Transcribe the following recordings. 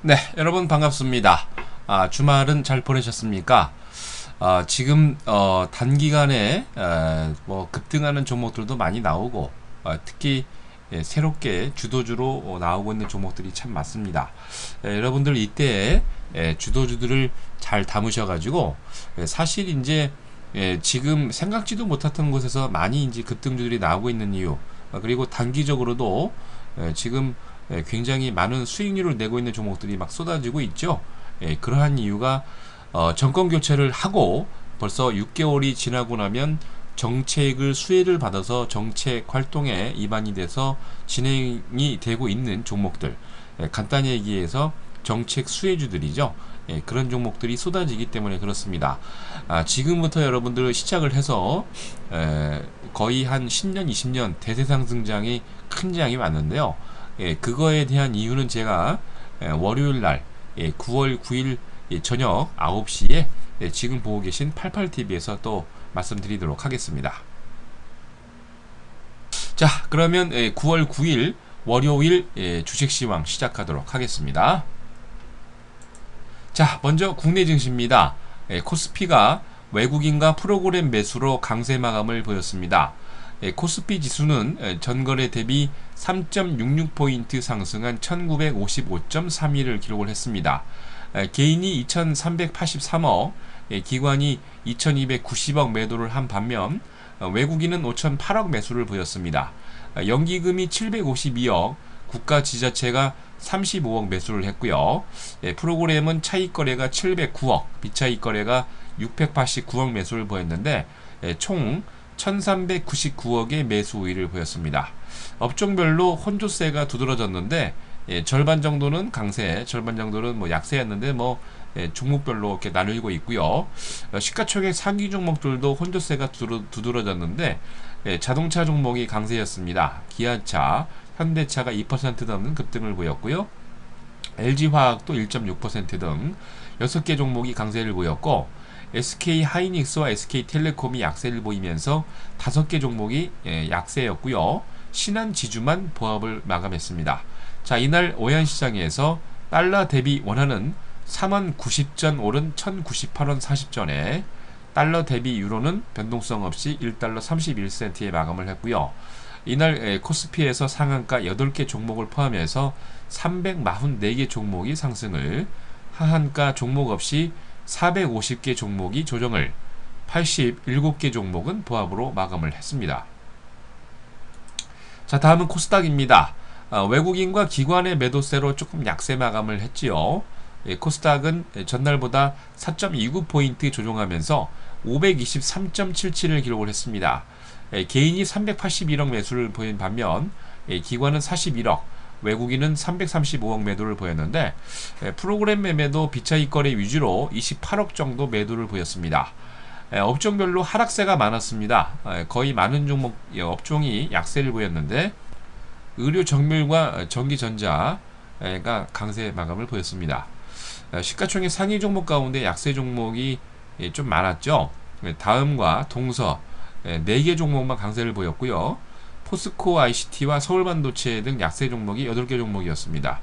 네, 여러분 반갑습니다. 주말은 잘 보내셨습니까? 지금 단기간에 뭐 급등하는 종목들도 많이 나오고 특히 새롭게 주도주로 나오고 있는 종목들이 참 많습니다. 여러분들 이때 주도주들을 잘 담으셔가지고 사실 이제 지금 생각지도 못했던 곳에서 많이 이제 급등주들이 나오고 있는 이유, 그리고 단기적으로도 지금 굉장히 많은 수익률을 내고 있는 종목들이 막 쏟아지고 있죠. 그러한 이유가 정권 교체를 하고 벌써 6개월이 지나고 나면 정책을 수혜를 받아서 정책 활동에 입안이 돼서 진행이 되고 있는 종목들, 간단히 얘기해서 정책 수혜주들이죠. 그런 종목들이 쏟아지기 때문에 그렇습니다. 지금부터 여러분들 시작을 해서 거의 한 10년, 20년 대세 상승장이 큰 장이 왔는데요. 그거에 대한 이유는 제가 월요일 날 9월 9일 저녁 9시에 지금 보고 계신 88TV에서 또 말씀드리도록 하겠습니다. 자, 그러면 9월 9일 월요일 주식시황 시작하도록 하겠습니다. 자, 먼저 국내 증시입니다. 코스피가 외국인과 프로그램 매수로 강세 마감을 보였습니다. 코스피 지수는 전거래 대비 3.66포인트 상승한 1955.31을 기록을 했습니다. 개인이 2383억, 기관이 2290억 매도를 한 반면 외국인은 5008억 매수를 보였습니다. 연기금이 752억, 국가 지자체가 35억 매수를 했고요. 프로그램은 차익 거래가 709억, 비차익 거래가 689억 매수를 보였는데 총 1399억의 매수 우위를 보였습니다. 업종별로 혼조세가 두드러졌는데 절반 정도는 강세, 절반 정도는 뭐 약세였는데 종목별로 이렇게 나누고 있고요. 시가총액 상위 종목들도 혼조세가 두드러졌는데 자동차 종목이 강세였습니다. 기아차, 현대차가 2% 넘는 급등을 보였고요. LG화학도 1.6% 등 6개 종목이 강세를 보였고 SK하이닉스와 SK텔레콤이 약세를 보이면서 5개 종목이 약세였고요. 신한지주만 보합을 마감했습니다. 자, 이날 오현시장에서 달러 대비 원화는 4만90전 오른 1098원 40전에 달러 대비 유로는 변동성 없이 1달러 31센트에 마감을 했고요. 이날 코스피에서 상한가 8개 종목을 포함해서 344개 종목이 상승을, 하한가 종목 없이 450개 종목이 조정을, 87개 종목은 보합으로 마감을 했습니다. 자, 다음은 코스닥입니다. 외국인과 기관의 매도세로 조금 약세 마감을 했지요. 코스닥은 전날보다 4.29포인트 조정하면서 523.77을 기록을 했습니다. 개인이 381억 매수를 보인 반면 기관은 41억, 외국인은 335억 매도를 보였는데 프로그램 매매도 비차익 거래 위주로 28억 정도 매도를 보였습니다. 업종별로 하락세가 많았습니다. 거의 많은 종목 업종이 약세를 보였는데 의료 정밀과 전기전자가 강세 마감을 보였습니다. 시가총액 상위 종목 가운데 약세 종목이 좀 많았죠. 다음과 동서 4개 종목만 강세를 보였고요. 포스코 ICT와 서울반도체 등 약세 종목이 8개 종목이었습니다.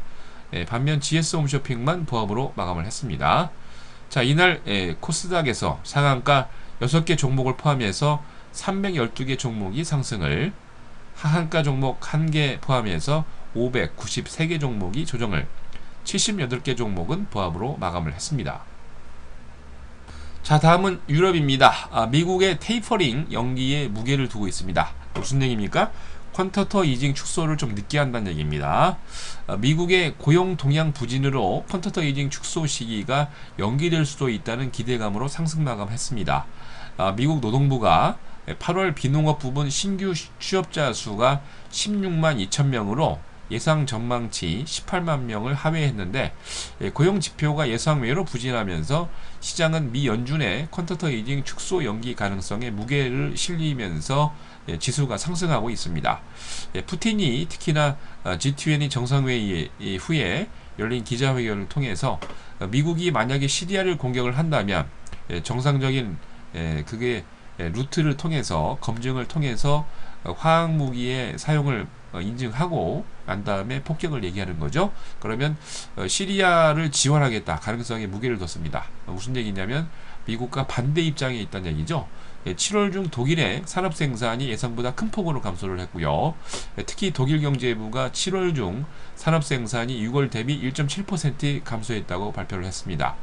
반면 GS홈쇼핑만 보합으로 마감을 했습니다. 자, 이날 코스닥에서 상한가 6개 종목을 포함해서 312개 종목이 상승을, 하한가 종목 1개 포함해서 593개 종목이 조정을, 78개 종목은 보합으로 마감을 했습니다. 자, 다음은 유럽입니다. 미국의 테이퍼링 연기에 무게를 두고 있습니다. 무슨 얘기입니까? 퀀터터 이징 축소를 좀 늦게 한다는 얘기입니다. 미국의 고용 동향 부진으로 퀀터터 이징 축소 시기가 연기될 수도 있다는 기대감으로 상승 마감했습니다. 미국 노동부가 8월 비농업 부분 신규 취업자 수가 16만 2천 명으로 예상 전망치 18만 명을 하회했는데 고용 지표가 예상 외로 부진하면서 시장은 미 연준의 퀀터터 이징 축소 연기 가능성에 무게를 실리면서 지수가 상승하고 있습니다. 푸틴이 특히나 G20 정상회의 후에 열린 기자회견을 통해서 미국이 만약에 시리아를 공격을 한다면 정상적인 그게 루트를 통해서 검증을 통해서 화학무기의 사용을 인증하고 난 다음에 폭격을 얘기하는 거죠. 그러면 시리아를 지원하겠다 가능성에 무게를 뒀습니다. 무슨 얘기냐면 미국과 반대 입장에 있다는 얘기죠. 7월 중 독일의 산업 생산이 예상보다 큰 폭으로 감소를 했고요. 특히 독일 경제부가 7월 중 산업 생산이 6월 대비 1.7% 감소했다고 발표를 했습니다.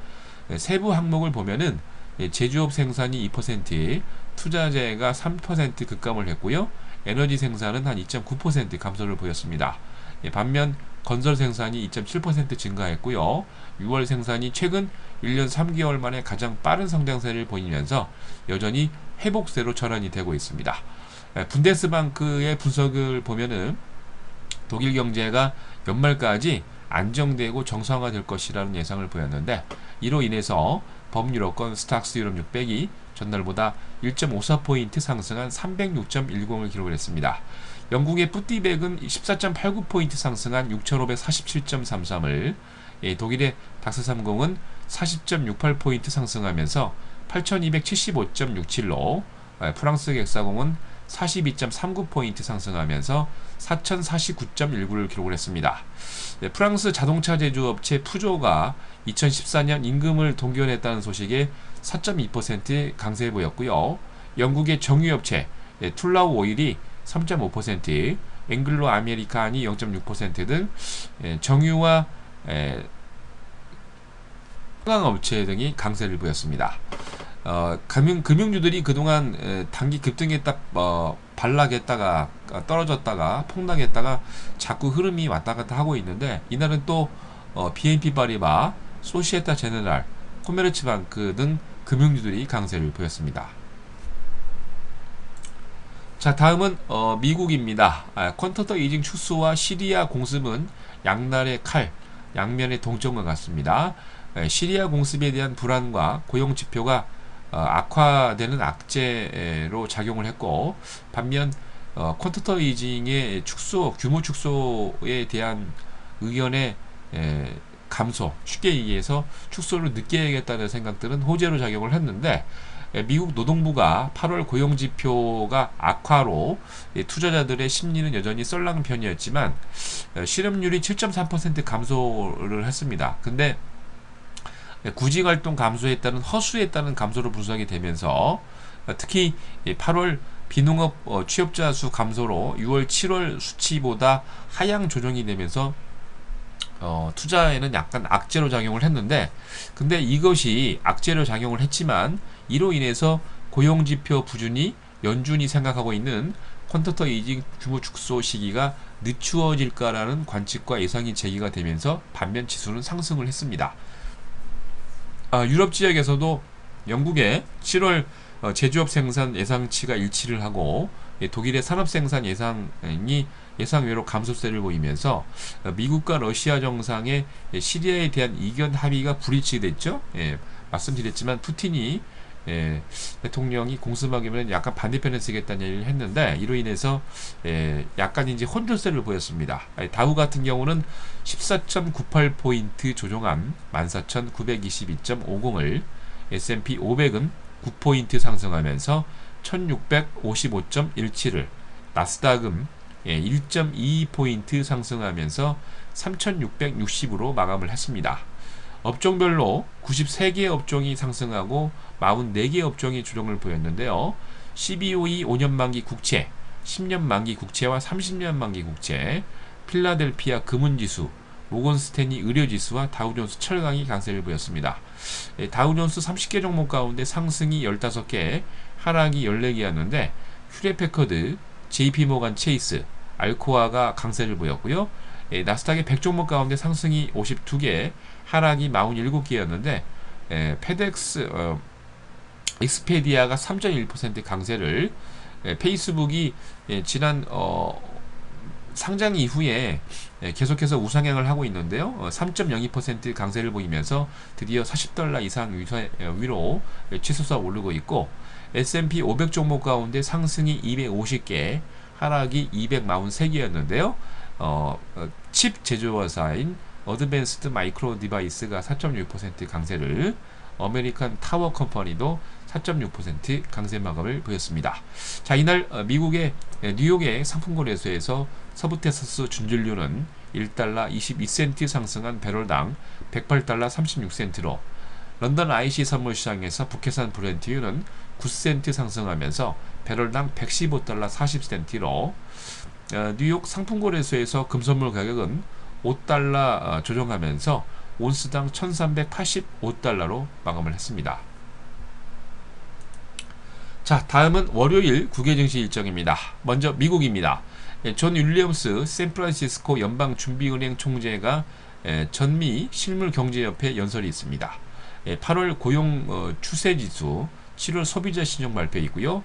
세부 항목을 보면은 제조업 생산이 2%, 투자재가 3% 급감을 했고요. 에너지 생산은 한 2.9% 감소를 보였습니다. 반면 건설 생산이 2.7% 증가했고요. 6월 생산이 최근 1년 3개월 만에 가장 빠른 성장세를 보이면서 여전히 회복세로 전환이 되고 있습니다. 분데스방크의 분석을 보면은 독일 경제가 연말까지 안정되고 정상화될 것이라는 예상을 보였는데 이로 인해서 범유럽권 스탁스 유럽 600이 전날보다 1.54포인트 상승한 306.10을 기록을 했습니다. 영국의 뿌띠백은 14.89포인트 상승한 6547.33을, 독일의 닥스30은 40.68포인트 상승하면서 8275.67로, 프랑스 객사공은 42.39포인트 상승하면서 4049.19를 기록을 했습니다. 프랑스 자동차 제조업체 푸조가 2014년 임금을 동결했다는 소식에 4.2% 강세 보였고요. 영국의 정유업체 툴라우 오일이 3.5%, 앵글로 아메리칸이 0.6% 등 정유와 관광업체 등이 강세를 보였습니다. 금융주들이 그동안 단기 급등했다 반락했다가 떨어졌다가 폭락했다가 자꾸 흐름이 왔다 갔다 하고 있는데 이날은 또 BNP 파리바, 소시에타 제네랄, 코메르츠방크 등 금융주들이 강세를 보였습니다. 자, 다음은 미국입니다. 퀀터터 이징 축소와 시리아 공습은 양날의 칼, 양면의 동점과 같습니다. 시리아 공습에 대한 불안과 고용 지표가 악화되는 악재로 작용을 했고, 반면 퀀터터 이징의 축소, 규모 축소에 대한 의견의 감소, 쉽게 얘기해서 축소를 늦게 해야겠다는 생각들은 호재로 작용을 했는데, 미국 노동부가 8월 고용지표가 악화로 투자자들의 심리는 여전히 썰렁한 편이었지만 실업률이 7.3% 감소를 했습니다. 근데 구직활동 감소했다는 허수했다는 감소로 분석이 되면서 특히 8월 비농업 취업자 수 감소로 6월 7월 수치보다 하향 조정이 되면서 투자에는 약간 악재로 작용을 했는데, 근데 이것이 악재로 작용을 했지만 이로 인해서 고용지표 부준이 연준이 생각하고 있는 퀀터터 이징 규모 축소 시기가 늦추어질까라는 관측과 예상이 제기가 되면서 반면 지수는 상승을 했습니다. 유럽 지역에서도 영국의 7월 제조업 생산 예상치가 일치를 하고 독일의 산업 생산 예상이 예상외로 감소세를 보이면서 미국과 러시아 정상의 시리아에 대한 이견 합의가 불일치됐죠. 말씀드렸지만 푸틴이 대통령이 공습하기면 약간 반대편에 쓰겠다는 얘기를 했는데 이로 인해서 약간 이제 혼조세를 보였습니다. 다우 같은 경우는 14.98포인트 조정한 14,922.50을, S&P 500은 9포인트 상승하면서 1655.17을, 나스닥은 1.22포인트 상승하면서 3660으로 마감을 했습니다. 업종별로 93개 업종이 상승하고 44개 업종이 조정을 보였는데요. CBOE 5년 만기 국채, 10년 만기 국채와 30년 만기 국채, 필라델피아 금은지수, 모건스탠리 의료지수와 다우존스 철강이 강세를 보였습니다. 다우존스 30개 종목 가운데 상승이 15개, 하락이 14개였는데 휴레패커드, JP모간 체이스, 알코아가 강세를 보였고요. 나스닥의 100종목 가운데 상승이 52개, 하락이 47개였는데 페덱스, 익스페디아가 3.1% 강세를, 페이스북이 지난 상장 이후에 계속해서 우상향을 하고 있는데요. 3.02% 강세를 보이면서 드디어 $40 이상 위로 치솟아 오르고 있고, S&P 500 종목 가운데 상승이 250개, 하락이 243개였는데요. 칩 제조사인 어드밴스드 마이크로 디바이스가 4.6% 강세를, 아메리칸 타워 컴퍼니도 4.6% 강세 마감을 보였습니다. 자, 이날 미국의 뉴욕의 상품거래소에서 서부 텍사스 준전류는 1달러 22센트 상승한 배럴당 108달러 36센트로, 런던 IC 선물시장에서 북해산 브렌트유는 9센트 상승하면서 배럴당 115달러 40센트로, 뉴욕 상품거래소에서 금선물 가격은 5달러 조정하면서 온스당 1385달러로 마감을 했습니다. 자, 다음은 월요일 국외 증시 일정입니다. 먼저 미국입니다. 존 윌리엄스 샌프란시스코 연방준비은행 총재가 전미 실물경제협회 연설이 있습니다. 8월 고용 추세지수, 7월 소비자 신용 발표이고요.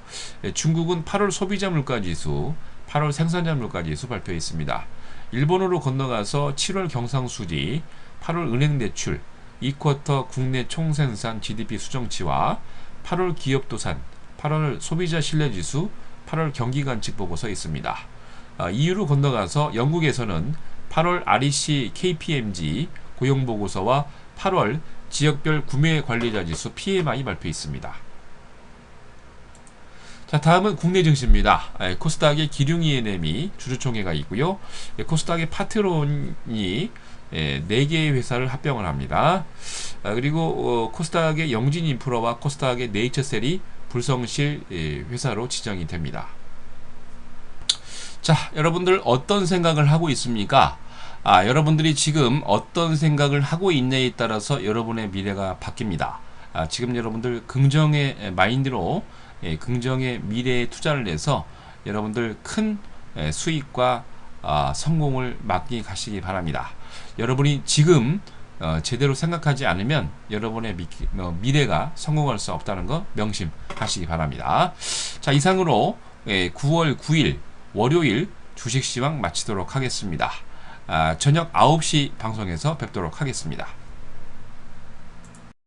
중국은 8월 소비자 물가지수, 8월 생산자 물가지수 발표했습니다. 일본으로 건너가서 7월 경상수지, 8월 은행대출, 2쿼터 국내 총생산 GDP 수정치와 8월 기업도산, 8월 소비자 신뢰지수, 8월 경기관측 보고서 있습니다. EU로 건너가서 영국에서는 8월 REC KPMG 고용보고서와 8월 지역별 구매관리자 지수 PMI 발표했습니다. 자, 다음은 국내 증시입니다. 코스닥의 기륭 E&M이 주주총회가 있고요. 코스닥의 파트론이 4개의 회사를 합병을 합니다. 그리고 코스닥의 영진인프라와 코스닥의 네이처셀이 불성실 회사로 지정이 됩니다. 자, 여러분들 어떤 생각을 하고 있습니까? 여러분들이 지금 어떤 생각을 하고 있냐에 따라서 여러분의 미래가 바뀝니다. 지금 여러분들 긍정의 마인드로 긍정의 미래에 투자를 해서 여러분들 큰 수익과 성공을 막기 가시기 바랍니다. 여러분이 지금 제대로 생각하지 않으면 여러분의 미래가 성공할 수 없다는 거 명심하시기 바랍니다. 자, 이상으로 9월 9일 월요일 주식시황 마치도록 하겠습니다. 저녁 9시 방송에서 뵙도록 하겠습니다.